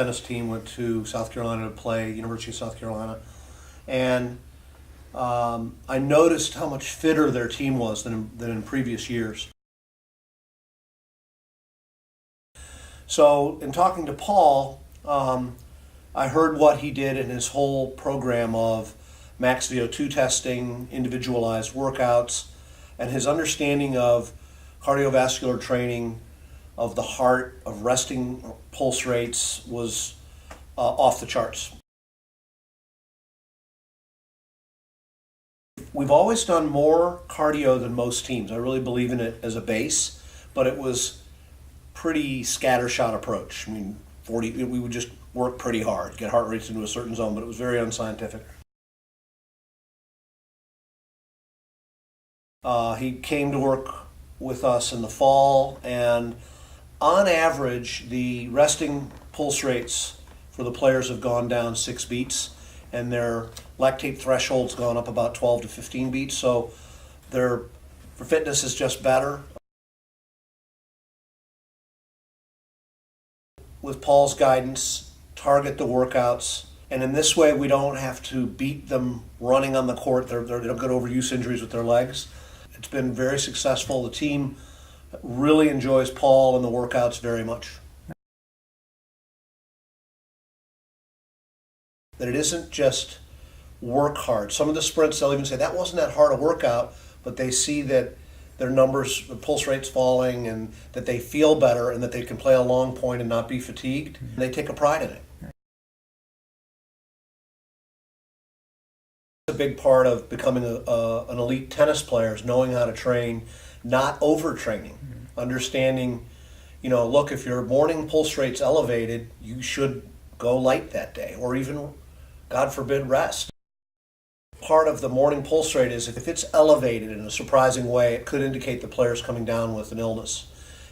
tennis team went to South Carolina to play, University of South Carolina. And I noticed how much fitter their team was than in previous years. So in talking to Paul, I heard what he did in his whole program of max VO2 testing, individualized workouts, and his understanding of cardiovascular training, of the heart, of resting pulse rates was off the charts. We've always done more cardio than most teams. I really believe in it as a base, but it was pretty scattershot approach. I mean, we would just work pretty hard, get heart rates into a certain zone, but it was very unscientific. He came to work with us in the fall, and on average, the resting pulse rates for the players have gone down 6 beats, and their lactate threshold's gone up about 12 to 15 beats, so their fitness is just better. With Paul's guidance, target the workouts, and in this way we don't have to beat them running on the court. They don't get overuse injuries with their legs. It's been very successful. The team really enjoys Paul and the workouts very much. That it isn't just work hard. Some of the sprints, they'll even say, that wasn't that hard a workout, but they see that their numbers, the pulse rate's falling, and that they feel better, and that they can play a long point and not be fatigued. And they take a pride in it. A big part of becoming an elite tennis player is knowing how to train, not overtraining. Understanding, look, if your morning pulse rate's elevated, you should go light that day, or even, God forbid, rest. Part of the morning pulse rate is if it's elevated in a surprising way, it could indicate the player's coming down with an illness.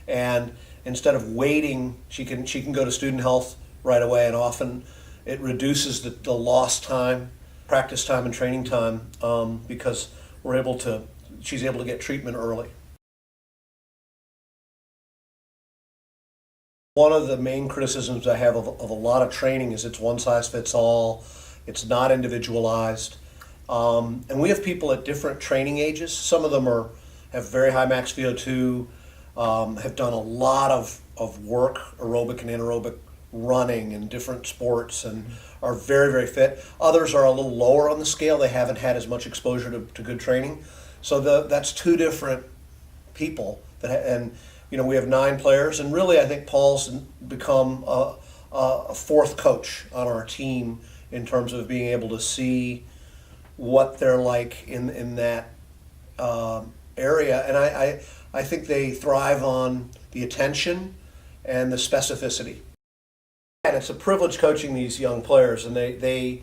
And instead of waiting, she can go to student health right away, and often it reduces the lost time, practice time and training time, because she's able to get treatment early. One of the main criticisms I have of a lot of training is it's one size fits all. It's not individualized. And we have people at different training ages. Some of them have very high max VO2, have done a lot of work, aerobic and anaerobic running in different sports, and are very, very fit. Others are a little lower on the scale. They haven't had as much exposure to good training. So that's two different people. We have 9 players, and really I think Paul's become a fourth coach on our team in terms of being able to see what they're like in that area. And I think they thrive on the attention and the specificity. And it's a privilege coaching these young players, and they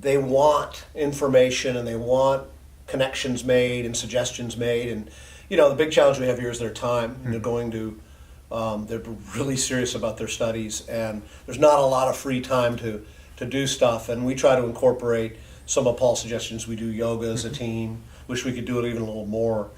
want information, and they want connections made and suggestions made. And the big challenge we have here is their time. They're really serious about their studies, and there's not a lot of free time to do stuff. And we try to incorporate some of Paul's suggestions. We do yoga as a team. Wish we could do it even a little more.